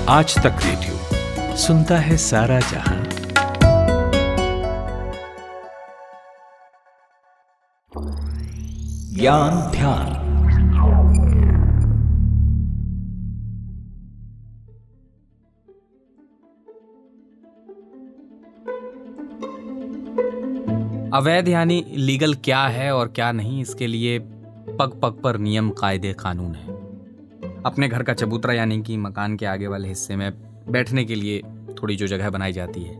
आज तक रेडियो सुनता है सारा जहां। ज्ञान ध्यान। अवैध यानी लीगल क्या है और क्या नहीं, इसके लिए पग पग पर नियम, कायदे, कानून है। अपने घर का चबूतरा यानी कि मकान के आगे वाले हिस्से में बैठने के लिए थोड़ी जो जगह बनाई जाती है,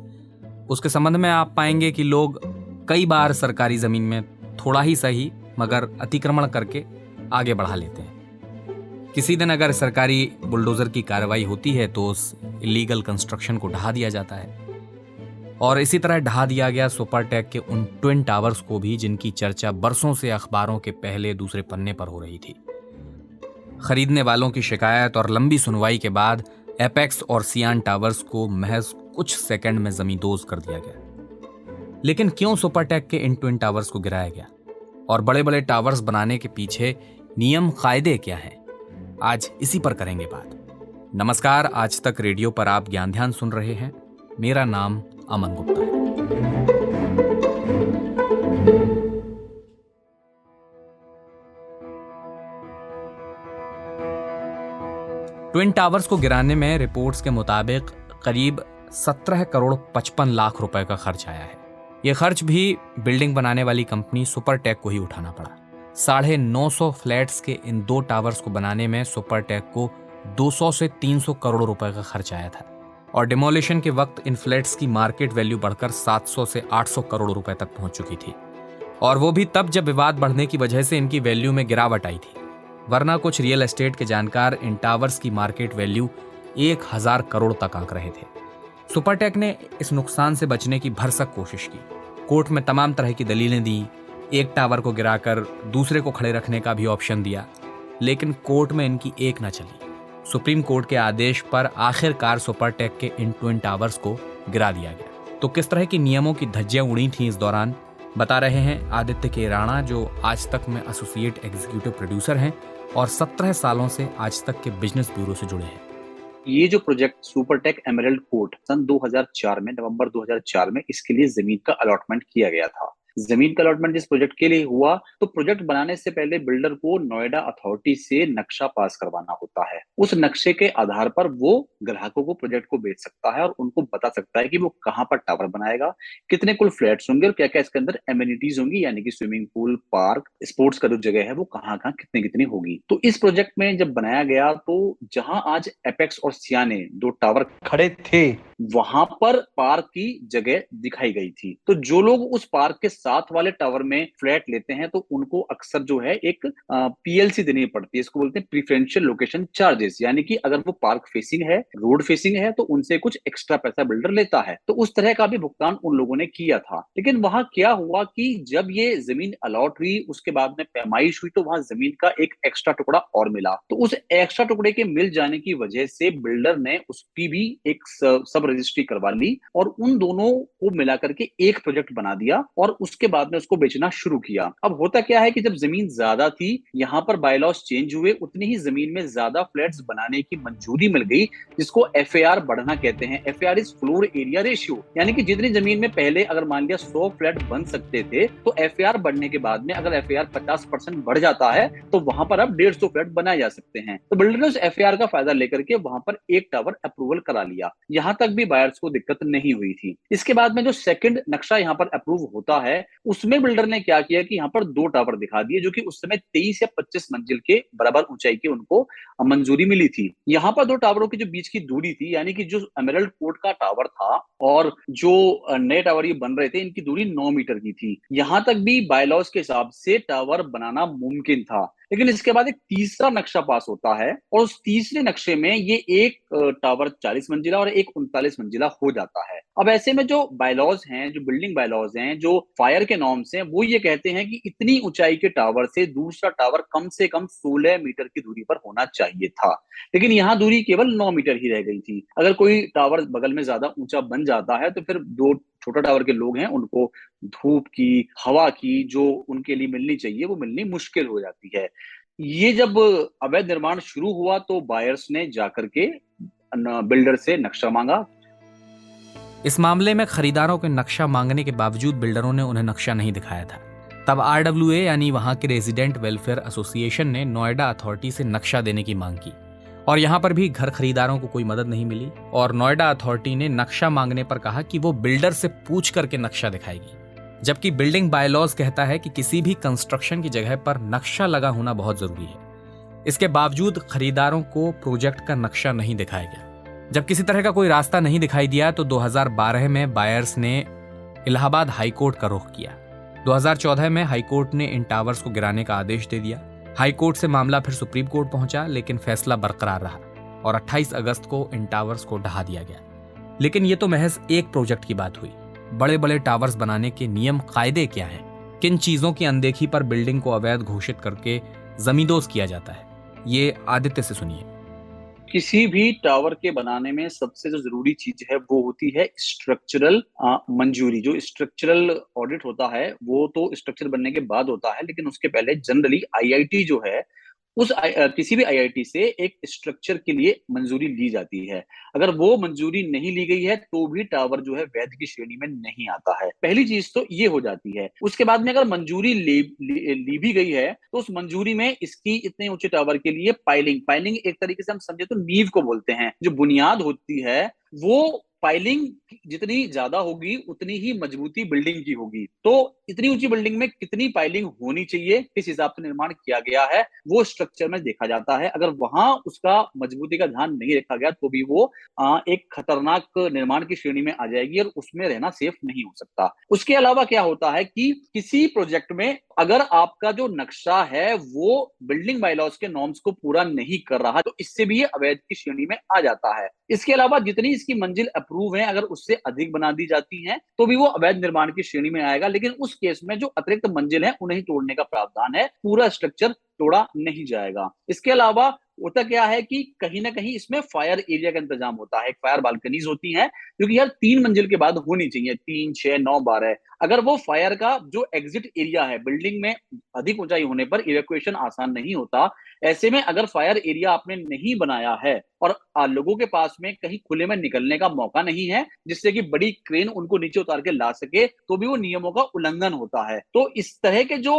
उसके संबंध में आप पाएंगे कि लोग कई बार सरकारी जमीन में थोड़ा ही सही मगर अतिक्रमण करके आगे बढ़ा लेते हैं। किसी दिन अगर सरकारी बुलडोजर की कार्रवाई होती है तो उस इलीगल कंस्ट्रक्शन को ढहा दिया जाता है। और इसी तरह ढहा दिया गया सुपरटेक के उन ट्विन टावर्स को भी, जिनकी चर्चा बरसों से अखबारों के पहले दूसरे पन्ने पर हो रही थी। खरीदने वालों की शिकायत और लंबी सुनवाई के बाद एपेक्स और सियान टावर्स को महज कुछ सेकंड में जमींदोज कर दिया गया। लेकिन क्यों सुपरटेक के इन ट्विन टावर्स को गिराया गया और बड़े बड़े टावर्स बनाने के पीछे नियम, कायदे क्या हैं? आज इसी पर करेंगे बात। नमस्कार, आज तक रेडियो पर आप ज्ञान ध्यान सुन रहे हैं। मेरा नाम अमन गुप्ता है। ट्विन टावर्स को गिराने में रिपोर्ट्स के मुताबिक करीब 17 करोड़ 55 लाख रुपए का खर्च आया है। यह खर्च भी बिल्डिंग बनाने वाली कंपनी सुपरटेक को ही उठाना पड़ा। 950 फ्लैट्स के इन दो टावर्स को बनाने में सुपरटेक को 200 से 300 करोड़ रुपए का खर्च आया था और डिमोलिशन के वक्त इन फ्लैट्स की मार्केट वैल्यू बढ़कर 700 से 800 करोड़ रुपए तक पहुंच चुकी थी। और वो भी तब जब विवाद बढ़ने की वजह से इनकी वैल्यू में गिरावट आई थी, वरना कुछ रियल एस्टेट के जानकार इन टावर्स की मार्केट वैल्यू 1000 करोड़ तक आंक रहे थे। सुपरटेक ने इस नुकसान से बचने की भरसक कोशिश की, कोर्ट में तमाम तरह की दलीलें दी, एक टावर को गिराकर दूसरे को खड़े रखने का भी ऑप्शन दिया, लेकिन कोर्ट में इनकी एक न चली। सुप्रीम कोर्ट के आदेश पर आखिरकार सुपरटेक के इन ट्विन टावर्स को गिरा दिया गया। तो किस तरह की नियमों की धज्जियां उड़ी थीं इस दौरान, बता रहे हैं आदित्य के राणा, जो आज तक में एसोसिएट एग्जीक्यूटिव प्रोड्यूसर हैं और 17 सालों से आज तक के बिजनेस ब्यूरो से जुड़े हैं। ये जो प्रोजेक्ट सुपरटेक एमराल्ड कोर्ट सन 2004 में, नवंबर 2004 में इसके लिए जमीन का अलॉटमेंट किया गया था। जमीन का अलॉटमेंट जिस प्रोजेक्ट के लिए हुआ, तो प्रोजेक्ट बनाने से पहले बिल्डर को नोएडा अथॉरिटी से नक्शा पास करवाना होता है। उस नक्शे के आधार पर वो ग्राहकों को प्रोजेक्ट को बेच सकता है और उनको बता सकता है कि वो कहाँ पर टावर बनाएगा, कितने कुल फ्लैट्स होंगे और क्या क्या इसके अंदर एमिनिटीज होंगी, यानी कि स्विमिंग पूल, पार्क, स्पोर्ट्स का जो जगह है वो कहाँ कहाँ कितनी कितनी होगी। तो इस प्रोजेक्ट में जब बनाया गया, तो जहां आज एपेक्स और सियाने दो टावर खड़े थे, वहां पर पार्क की जगह दिखाई गई थी। तो जो लोग उस पार्क के साथ वाले टावर में फ्लैट लेते हैं, तो उनको अक्सर जो है एक पीएलसी देनी पड़ती है। इसको बोलते हैं प्रीफरेंशियल लोकेशन चार्जेस, यानी कि अगर वो पार्क फेसिंग है, रोड फेसिंग है, तो उनसे कुछ एक्स्ट्रा पैसा बिल्डर लेता है। तो उस तरह का भी भुगतान उन लोगों ने किया था। लेकिन वहां क्या हुआ कि जब ये जमीन अलॉट हुई, उसके बाद में पैमाइश हुई, तो वहां जमीन का एक एक्स्ट्रा टुकड़ा और मिला। तो उस एक्स्ट्रा टुकड़े के मिल जाने की वजह से बिल्डर ने उसकी भी एक सब रजिस्ट्री करवा ली और उन दोनों को मिलाकर के एक प्रोजेक्ट बना दिया और उसके बाद में उसको बेचना शुरू किया। अब होता क्या है कि जब जमीन ज्यादा थी, यहाँ पर बायलॉज चेंज हुए, उतनी ही जमीन में ज्यादा फ्लैट्स बनाने की मंजूरी मिल गई, जिसको एफएआर बढ़ना कहते हैं। FAR is floor area ratio, यानी कि जितनी जमीन में पहले अगर मान लिया 100 फ्लैट बन सकते थे, तो एफएआर बढ़ने के बाद में अगर एफएआर 50% बढ़ जाता है, तो वहां पर अब 150 फ्लैट बनाए जा सकते हैं। तो बिल्डर ने उस एफएआर का फायदा लेकर के वहां पर एक टावर अप्रूवल करा लिया। यहां तक भी बायर्स को दिक्कत नहीं हुई थी। इसके बाद में जो सेकंड नक्शा यहाँ पर अप्रूव होता है, उसमें बिल्डर ने क्या किया कि यहाँ पर दो टावर दिखा दिए, जो कि उस समय 23 या 25 मंजिल के बराबर ऊंचाई के उनको मंजूरी मिली थी। यहाँ पर दो टावरों के जो बीच की दूरी थी, यानी कि जो एमराल्ड कोर्ट का टावर था और जो नए टावर ये बन रहे थे, इनकी दूरी 9 मीटर की थी। यहां तक भी बायलॉज के हिसाब से टावर बनाना मुमकिन था। लेकिन इसके बाद एक तीसरा नक्शा पास होता है और उस तीसरे नक्शे में ये एक टावर 40 मंजिला और एक 39 मंजिला हो जाता है। अब ऐसे में जो बायलॉज हैं, जो बिल्डिंग बायलॉज हैं, जो फायर के नॉर्म्स हैं, वो ये कहते हैं कि इतनी ऊंचाई के टावर से दूसरा टावर कम से कम 16 मीटर की दूरी पर होना चाहिए था। लेकिन यहाँ दूरी केवल 9 मीटर ही रह गई थी। अगर कोई टावर बगल में ज्यादा ऊंचा बन जाता है, तो फिर दो छोटा टावर के लोग हैं, उनको धूप की, हवा की जो उनके लिए मिलनी चाहिए, वो मिलनी मुश्किल हो जाती है। ये जब अवैध निर्माण शुरू हुआ, तो बायर्स ने जाकर के बिल्डर से नक्शा मांगा। इस मामले में खरीदारों के नक्शा मांगने के बावजूद बिल्डरों ने उन्हें नक्शा नहीं दिखाया था। तब RWA यानी वहां के रेजिडेंट वेलफेयर एसोसिएशन ने नोएडा अथॉरिटी से नक्शा देने की मांग की और यहां पर भी घर खरीदारों को कोई मदद नहीं मिली और नोएडा अथॉरिटी ने नक्शा मांगने पर कहा कि वो बिल्डर से पूछ करके नक्शा दिखाएगी, जबकि बिल्डिंग बायलॉज कहता है कि किसी भी कंस्ट्रक्शन की जगह पर नक्शा लगा होना बहुत जरूरी है। इसके बावजूद खरीदारों को प्रोजेक्ट का नक्शा नहीं दिखाया गया। जब किसी तरह का कोई रास्ता नहीं दिखाई दिया तो 2012 में बायर्स ने इलाहाबाद हाईकोर्ट का रुख किया। 2014 में हाईकोर्ट ने इन टावर्स को गिराने का आदेश दे दिया। हाईकोर्ट से मामला फिर सुप्रीम कोर्ट पहुंचा, लेकिन फैसला बरकरार रहा और 28 अगस्त को इन टावर्स को ढहा दिया गया। लेकिन ये तो महज एक प्रोजेक्ट की बात हुई। बड़े बड़े टावर्स बनाने के नियम कायदे क्या हैं? किन चीजों की अनदेखी पर बिल्डिंग को अवैध घोषित करके जमींदोज किया जाता है? ये आदित्य से सुनिए। किसी भी टावर के बनाने में सबसे जो जरूरी चीज है वो होती है स्ट्रक्चरल मंजूरी। जो स्ट्रक्चरल ऑडिट होता है वो तो स्ट्रक्चर बनने के बाद होता है, लेकिन उसके पहले जनरली आईआईटी जो है किसी भी आईआईटी से एक स्ट्रक्चर के लिए मंजूरी ली जाती है। अगर वो मंजूरी नहीं ली गई है तो भी टावर जो है वैध की श्रेणी में नहीं आता है। पहली चीज तो ये हो जाती है। उसके बाद में अगर मंजूरी ली भी गई है तो उस मंजूरी में इसकी इतने ऊंचे टावर के लिए पाइलिंग एक तरीके से हम समझे तो नींव को बोलते हैं। जो बुनियाद होती है वो पाइलिंग जितनी ज्यादा होगी उतनी ही मजबूती बिल्डिंग की होगी। तो इतनी ऊंची बिल्डिंग में कितनी पाइलिंग होनी चाहिए, किस हिसाब से निर्माण किया गया है, वो स्ट्रक्चर में देखा जाता है। अगर वहां उसका मजबूती का ध्यान नहीं रखा गया तो भी वो एक खतरनाक निर्माण की श्रेणी में आ जाएगी और उसमें रहना सेफ नहीं हो सकता। उसके अलावा क्या होता है कि किसी प्रोजेक्ट में अगर आपका जो नक्शा है वो बिल्डिंग बायलॉज के नॉर्म्स को पूरा नहीं कर रहा तो इससे भी ये अवैध की श्रेणी में आ जाता है। इसके अलावा जितनी इसकी मंजिल अप्रूव है अगर उससे अधिक बना दी जाती है तो भी वो अवैध निर्माण की श्रेणी में आएगा, लेकिन उस केस में जो अतिरिक्त मंजिल है उन्हें तोड़ने का प्रावधान है, पूरा स्ट्रक्चर तोड़ा नहीं जाएगा। इसके अलावा होता क्या है कि कहीं ना कहीं इसमें फायर एरिया का इंतजाम होता है। फायर बालकनीज होती हैं जो कि यार 3 मंजिल के बाद होनी चाहिए, 3, 6, 9, 12। अगर वो फायर का जो एग्जिट एरिया है, बिल्डिंग में अधिक ऊंचाई होने पर इवैक्यूएशन आसान नहीं होता। ऐसे में अगर फायर एरिया आपने नहीं बनाया है और लोगों के पास में कहीं खुले में निकलने का मौका नहीं है जिससे कि बड़ी क्रेन उनको नीचे उतार के ला सके, तो भी वो नियमों का उल्लंघन होता है। तो इस तरह के जो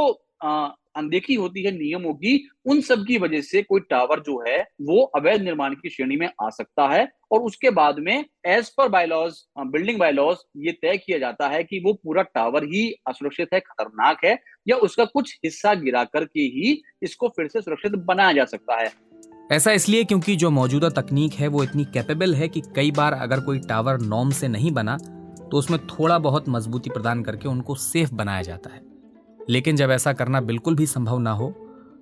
अनदेखी होती है नियमों की, उन सब की वजह से कोई टावर जो है वो अवैध निर्माण की श्रेणी में आ सकता है और उसके बाद में as per bylaws, building bylaws, ये तय किया जाता है कि वो पूरा टावर ही असुरक्षित है, खतरनाक है, या उसका कुछ हिस्सा गिरा करके ही इसको फिर से सुरक्षित बनाया जा सकता है। ऐसा इसलिए क्योंकि जो मौजूदा तकनीक है वो इतनी कैपेबल है कि कई बार अगर कोई टावर नॉर्म से नहीं बना तो उसमें थोड़ा बहुत मजबूती प्रदान करके उनको सेफ बनाया जाता है। लेकिन जब ऐसा करना बिल्कुल भी संभव ना हो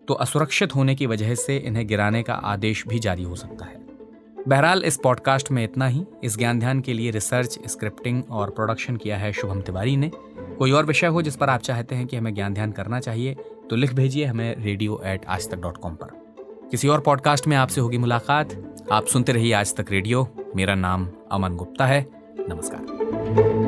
तो असुरक्षित होने की वजह से इन्हें गिराने का आदेश भी जारी हो सकता है। बहरहाल इस पॉडकास्ट में इतना ही। इस ज्ञान ध्यान के लिए रिसर्च, स्क्रिप्टिंग और प्रोडक्शन किया है शुभम तिवारी ने। कोई और विषय हो जिस पर आप चाहते हैं कि हमें ज्ञान ध्यान करना चाहिए तो लिख भेजिए हमें radio@aajtak.com पर। किसी और पॉडकास्ट में आपसे होगी मुलाकात। आप सुनते रहिए आज तक रेडियो। मेरा नाम अमन गुप्ता है। नमस्कार।